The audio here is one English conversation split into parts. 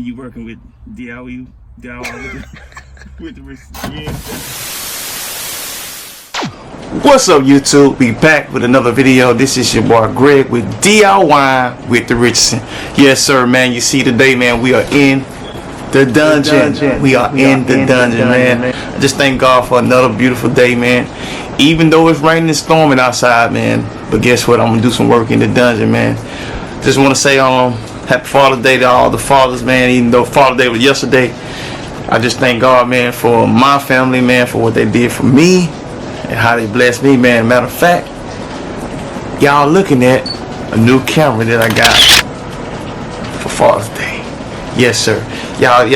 when you working with D.I.Y with the yeah. What's up, YouTube? We back with another video. This is your boy Greg with D.I.Y with the Richardson. Yes sir, man. You see today, man, we are in the dungeon. We are in the dungeon, man. I just thank God for another beautiful day, man. Even though it's raining and storming outside, man, but guess what? I'm gonna do some work in the dungeon, man. Just want to say happy Father's Day to all the fathers, man. Even though Father's Day was yesterday, I just thank God, man, for my family, man, for what they did for me and how they blessed me, man. Matter of fact, y'all looking at a new camera that I got for Father's Day. Yes sir. Y'all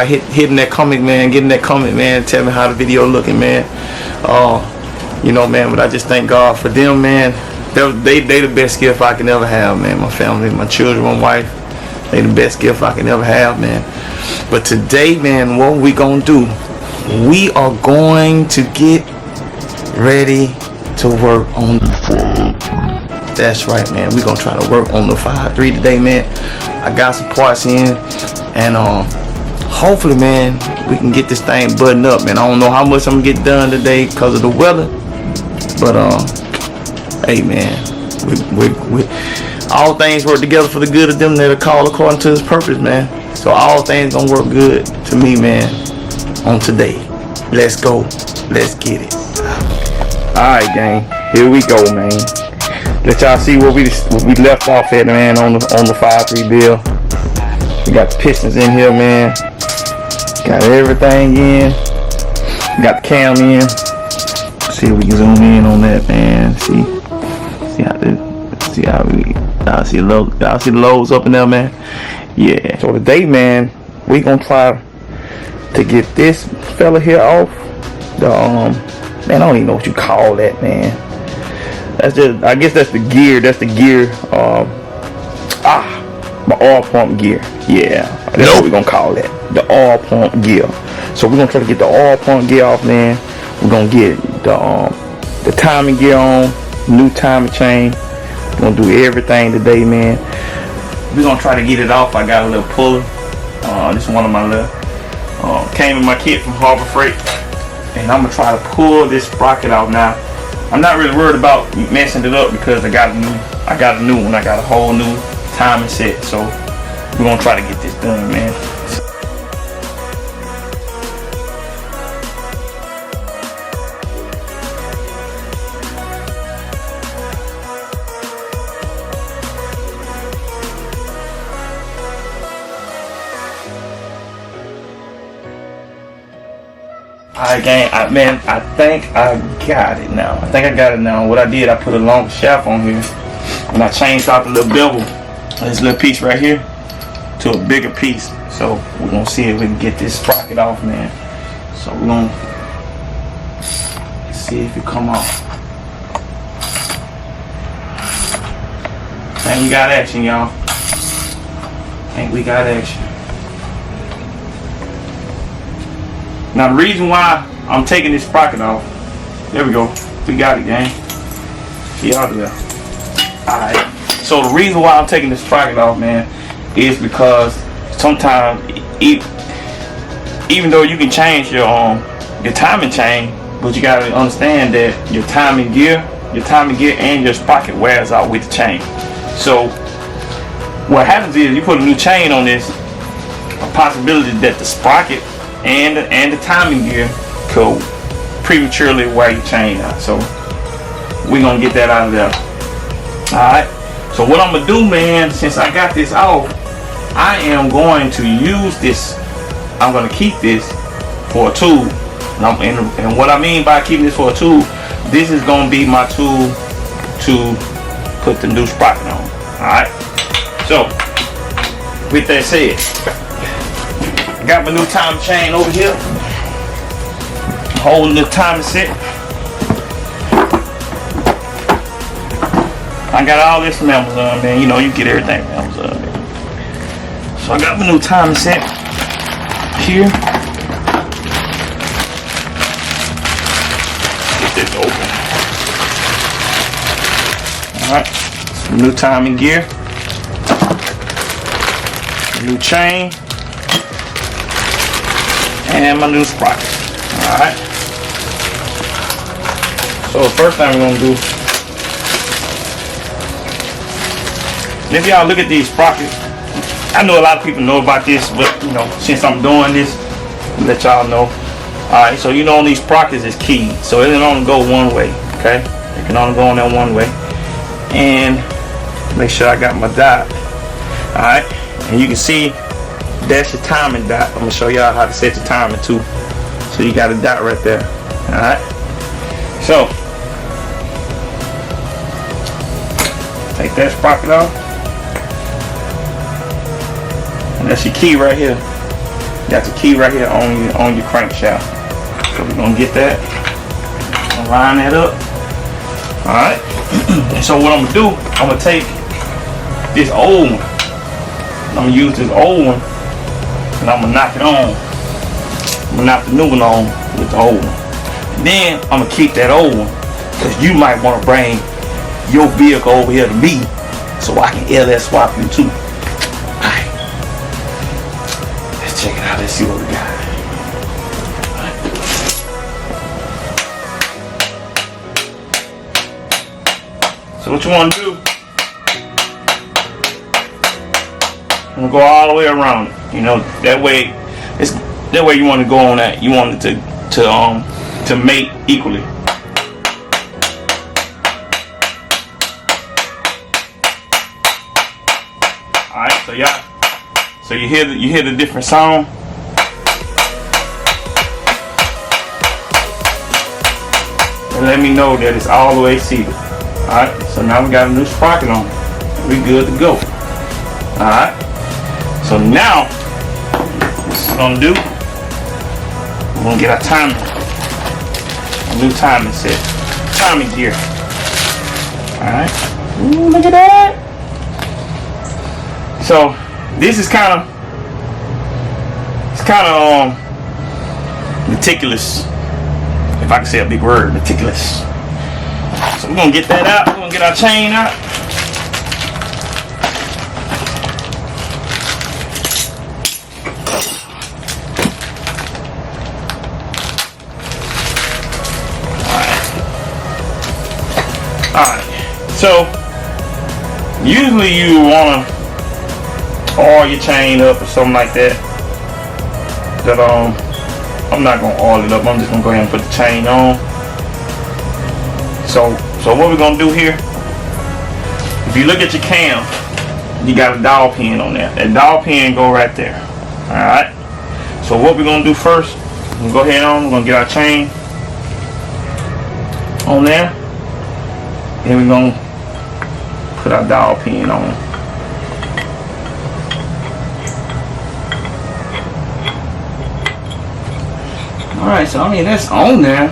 hitting that comment, man, getting that comment, man. Tell me how the video looking, man. You know, man, but I just thank God for them, man. They the best gift I can ever have, man. My family, my children, my wife, they the best gift I can ever have, man. But today, man, what we gonna do? We are going to get ready to work on the 5-3. That's right, man. We gonna try to work on the 5-3 today, man. I got some parts in, and hopefully, man, we can get this thing buttoned up, man. I don't know how much I'm gonna get done today because of the weather, but hey, man, we all things work together for the good of them that are called according to His purpose, man. So all things gonna work good to me, man, on today. Let's go. Let's get it. Alright, gang. Here we go, man. Let y'all see where we left off at, man, on the 5-3 bill. We got the pistons in here, man. Got everything in. Got the cam in. Let's see if we can zoom in on that, man. Y'all see the loads up in there, man. Yeah. So today, man, we gonna try to get this fella here off the man, I don't even know what you call that, man. That's just, I guess that's the gear. That's the gear. My oil pump gear. Yeah, that's what we're gonna call that. The oil pump gear. So we're gonna try to get the oil pump gear off, man. We're gonna get the timing gear on, new timing chain. We're gonna do everything today, man. We're gonna try to get it off. I got a little puller. This is one of my little came in my kit from Harbor Freight, and I'm gonna try to pull this sprocket out now. I'm not really worried about messing it up because I got a new one. I got a whole new timing set. So we're gonna try to get this done, man. Alright, gang, I think I got it now. What I did, I put a longer shaft on here, and I changed out the little bevel, this little piece right here, to a bigger piece. So we're gonna see if we can get this sprocket off, man. So we're gonna see if it come off. And we got action, y'all. Now the reason why I'm taking this sprocket off, there we go, we got it, gang. See out there. Alright, so the reason why I'm taking this sprocket off, man, is because sometimes, even though you can change your timing chain, but you gotta understand that your timing gear and your sprocket wears out with the chain. So what happens is you put a new chain on this, a possibility that the sprocket and the timing gear could prematurely wear your chain out. So we're gonna get that out of there. Alright, so what I'm gonna do, man, since I got this off, I am going to use this. I'm gonna keep this for a tool, and what I mean by keeping this for a tool, this is gonna be my tool to put the new sprocket on. Alright, so with that said, got my new timing chain over here, holding the timing set. I got all this from Amazon, man. You know, you get everything from Amazon, man. So I got my new timing set here. Get this open. Alright, some new timing gear, new chain. and my new sprocket. Alright. So the first thing we're gonna do, if y'all look at these sprockets, I know a lot of people know about this, but you know, since I'm doing this, I'll let y'all know. Alright, so you know these sprockets is key. So it can only go one way, okay? It can only go in that one way. And make sure I got my dot. Alright, and you can see that's your timing dot. I'm gonna show y'all how to set your timing too. So you got a dot right there. Alright. So take that sprocket off. And that's your key right here. Got the key right here on your crankshaft. So we're gonna get that. Gonna line that up. Alright. And so what I'm gonna do, I'm gonna take this old one. I'm gonna use this old one and I'm gonna knock it on. I'm gonna knock the new one on with the old one. And then I'm gonna keep that old one because you might want to bring your vehicle over here to me so I can LS swap you too. Alright. Let's check it out. Let's see what we got. So what you want to do, I'm gonna go all the way around it. You know, that way you want to go on that. You want it to mate equally. All right, so y'all, so you hear the different sound. And let me know that it's all the way seated. All right, so now we got a new sprocket on. We good to go. All right. So now, what we're gonna do, we're gonna get our timing, a new timing set, timing gear. All right. Ooh, look at that. So this is kind of meticulous, if I can say a big word, meticulous. So we're gonna get that out. We're gonna get our chain out. Alright. So usually you wanna oil your chain up or something like that. But I'm not gonna oil it up. I'm just gonna go ahead and put the chain on. So what we're gonna do here, if you look at your cam, you got a dowel pin on there. That dowel pin go right there. Alright. So what we're gonna do first, we're gonna go ahead on, we're gonna get our chain on there. Then we're gonna put our dowel pin on. Alright, so I mean that's on there.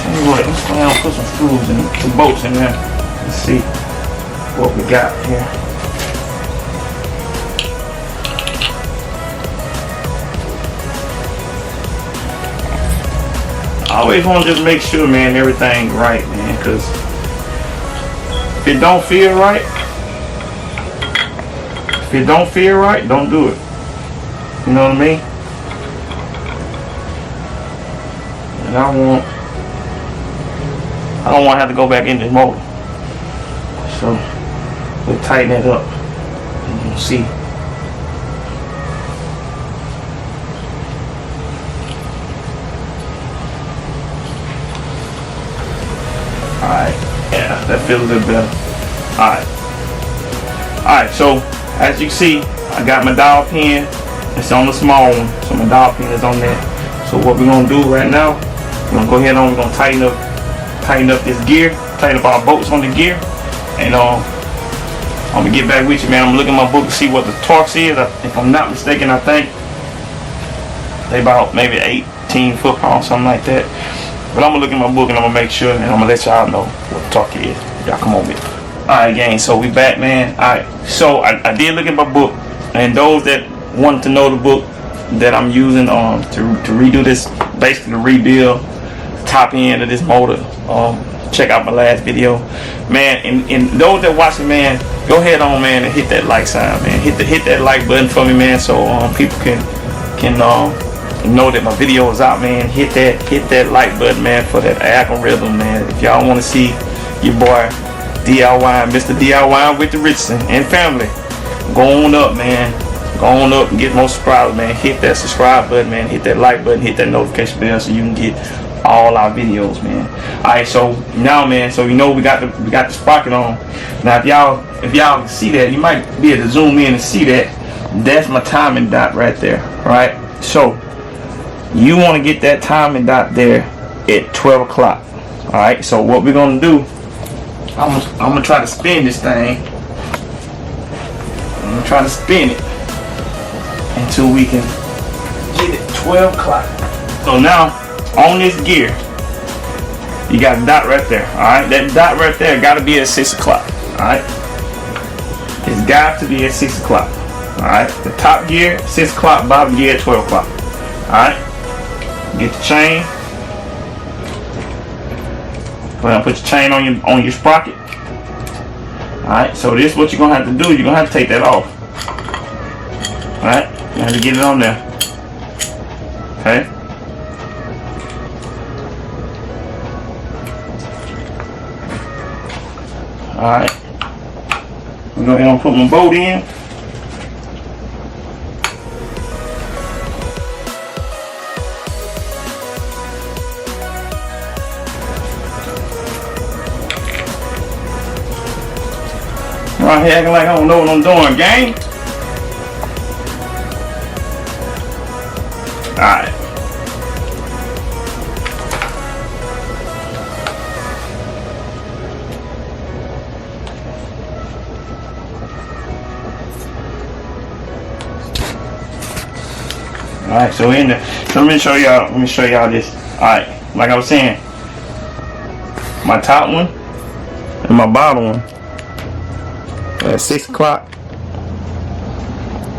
Tell you what, let's go ahead and put some screws and some bolts in there. Let's see what we got here. I always want to just make sure, man, everything's right, man, because if it don't feel right, don't do it. You know what I mean? And I don't want to have to go back in this motor. So we'll tighten it up and you'll see. Alright, yeah, that feels a little better. Alright, so as you can see, I got my dowel pin. It's on the small one, so my dowel pin is on there. So what we're gonna do right now, we're gonna go ahead and we're gonna tighten up this gear, tighten up our bolts on the gear, and I'm gonna get back with you, man. I'm looking at my book to see what the torque is. If I'm not mistaken, I think they about maybe 18 foot-pounds, something like that. But I'm gonna look at my book and I'm gonna make sure, and I'm gonna let y'all know what the torque is. Y'all come on with me. Alright, gang, so we back, man. Alright, so I did look at my book, and those that wanted to know the book that I'm using to redo this, basically to rebuild the top end of this motor, check out my last video, man. And those that watching, man, go ahead on, man, and hit that like sign, man. Hit that like button for me, man, so people can know that my video is out, man. Hit that like button, man, for that algorithm, man. If y'all want to see your boy D.I.Y, Mr. D.I.Y with the Richardson and family, go on up, man. Go on up and get more subscribers, man. Hit that subscribe button, man. Hit that like button. Hit that notification bell so you can get all our videos, man. Alright, so now, man, so you know we got the sprocket on. Now if y'all can see that, you might be able to zoom in and see that. That's my timing dot right there. Right? So you want to get that timing dot there at 12 o'clock. Alright, so what we're gonna do, I'm gonna try to spin this thing. I'm gonna try to spin it until we can get it 12 o'clock. So now on this gear, you got a dot right there. Alright, that dot right there got to be at 6 o'clock. Alright, it's got to be at 6 o'clock. Alright, the top gear 6 o'clock, bottom gear at 12 o'clock. Alright, get the chain. Well, put your chain on your sprocket. Alright, so this is what you're gonna have to do. You're gonna have to take that off. Alright, you have to get it on there. Okay. Alright, I'm going to put my bolt in. Right here acting like I don't know what I'm doing, gang. Alright. Alright, so in there. So let me show y'all this. Alright, like I was saying, my top one and my bottom one at 6 o'clock,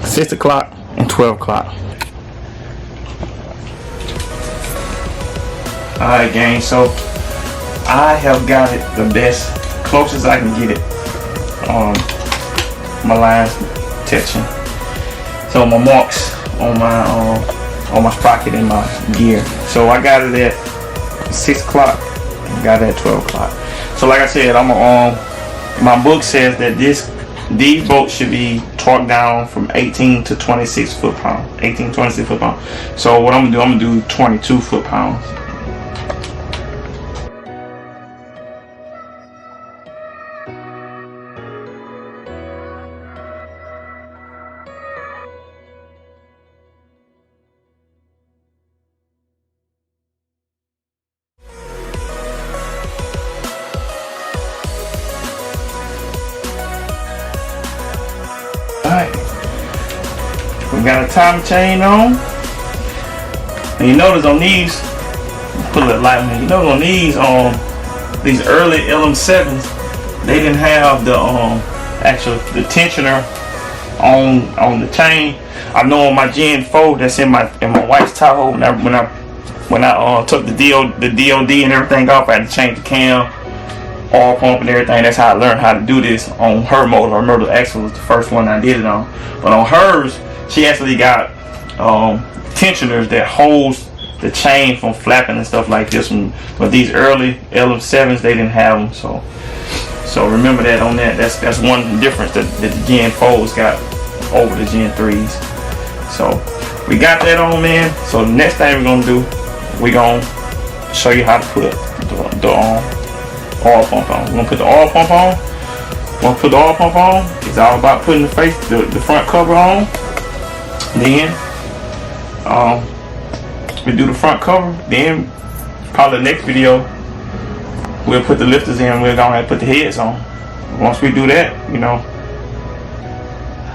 6 o'clock and 12 o'clock. Alright, gang, so I have got it the best, closest I can get it. My lines touching. So my marks on my sprocket and my gear. So I got it at 6 o'clock and got it at 12 o'clock. So like I said, my book says that these bolts should be torqued down from 18 to 26 foot-pounds. 18 to 26 foot-pounds. So what I'm gonna do 22 foot-pounds. Alright, we got a time chain on, and you notice on these, put a little light on. You know on these early LM7s, they didn't have the the tensioner on the chain. I know on my Gen 4 that's in my wife's Tahoe, when I took the DOD and everything off, I had to change the cam, oil pump and everything. That's how I learned how to do this on her motor. Her motor axle was the first one I did it on. But on hers, she actually got tensioners that holds the chain from flapping and stuff like this one. But these early LM7s, they didn't have them. So remember that on that. That's one difference that the Gen 4s got over the Gen 3s. So we got that on, man. So the next thing we're gonna do, we're gonna show you how to put the oil pump on. We're gonna put the oil pump on. We're gonna put the oil pump on. It's all about putting the front cover on. Then we do the front cover. Then probably the next video we'll put the lifters in. We're gonna have to put the heads on. Once we do that, you know,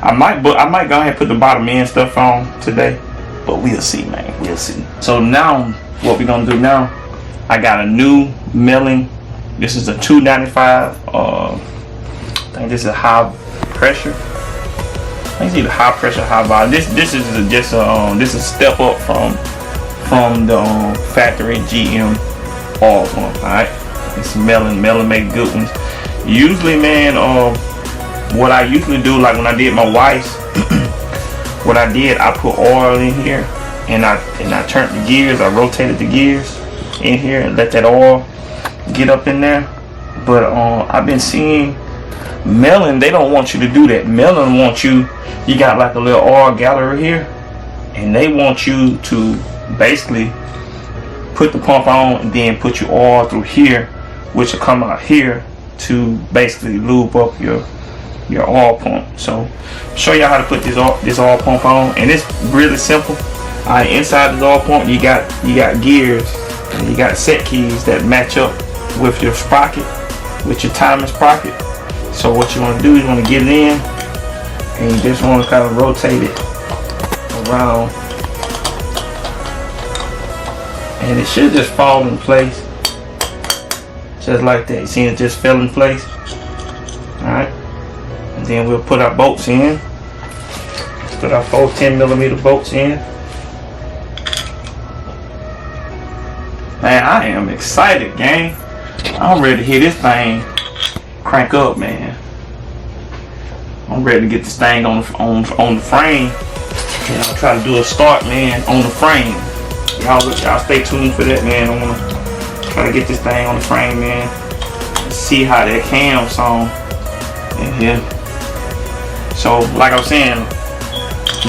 I might go ahead and put the bottom end stuff on today, but we'll see, man. We'll see. So now what we're gonna do now, I got a new milling. This is a 295. I think this is a high pressure. I think it's either high pressure, high volume. This is just this is a step up from the factory GM oil pump. All right. It's melon make good ones. Usually, man, what I usually do, like when I did my wife's, what I did, I put oil in here, and I turned the gears. I rotated the gears in here and let that oil get up in there. But I've been seeing melon, they don't want you to do that. Melon wants you got like a little oil gallery here, and they want you to basically put the pump on and then put your oil through here, which will come out here to basically lube up your oil pump. So show y'all how to put this oil pump on, and it's really simple. Alright, inside the oil pump you got gears, and you got set keys that match up with your sprocket, with your timing sprocket. So what you want to do is you want to get it in, and you just want to kind of rotate it around, and it should just fall in place just like that. You see it just fell in place. Alright, and then we'll put our bolts in. Put our 4 10mm bolts in. Man, I am excited, gang. I'm ready to hear this thing crank up, man. I'm ready to get this thing on the frame, and I'll try to do a start, man, on the frame. Y'all stay tuned for that, man. I wanna try to get this thing on the frame, man. See how that cam song in here. So, like I was saying,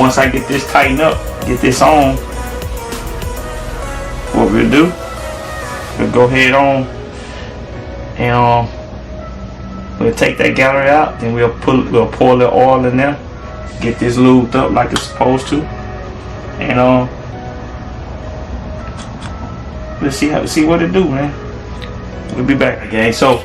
once I get this tightened up, get this on, what we'll do, we'll go ahead on and we'll take that gallery out, then we'll pour a little oil in there, get this lubed up like it's supposed to, and let's see what it do, man. We'll be back again. So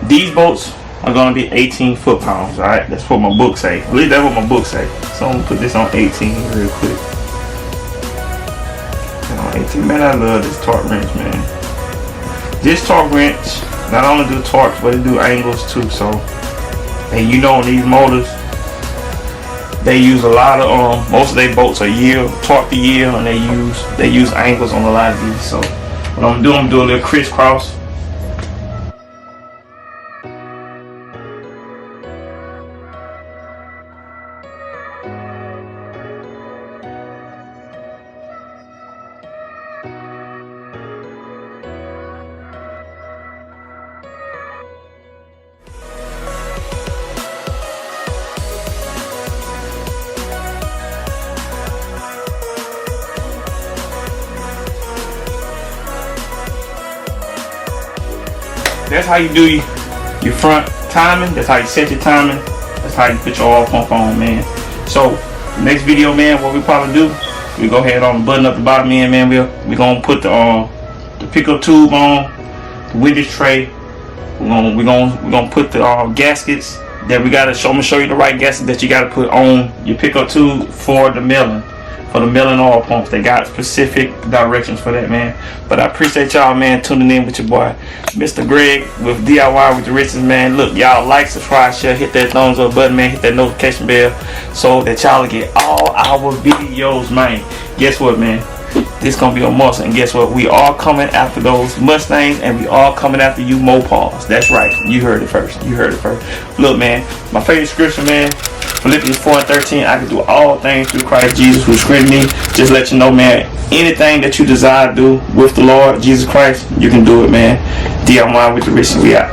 these bolts are gonna be 18 foot-pounds. All right, that's what my book say. At least that's what my book say. So I'm gonna put this on 18 real quick. 18, man, I love this torque wrench, man. This torque wrench not only do torques, but it do angles too. So, and you know, these motors, they use a lot of most of their bolts are yield, torque to yield, and they use angles on a lot of these. So what I'm gonna do a little crisscross. That's how you do your front timing. That's how you set your timing. That's how you put your oil pump on, man. So next video, man, what we probably do, we go ahead on button up the bottom end, man. We're gonna put the pickup tube on, the window tray. We're gonna put the gaskets that we gotta show. I'm gonna show you the right gaskets that you gotta put on your pickup tube for the melon. For the melon oil pumps, they got specific directions for that, man. But I appreciate y'all, man, tuning in with your boy Mr. Greg with D.I.Y with the Riches, man. Look, y'all like, subscribe, share, hit that thumbs up button, man, hit that notification bell so that y'all get all our videos, man. Guess what, man? This gonna be a must, and guess what? We are coming after those Mustangs, and we are coming after you Mopars. That's right, you heard it first. You heard it first. Look, man, my favorite scripture, man, Philippians 4:13, I can do all things through Christ Jesus who strengthens me. Just let you know, man, anything that you desire to do with the Lord Jesus Christ, you can do it, man. D.I.Y with the Riches, we out.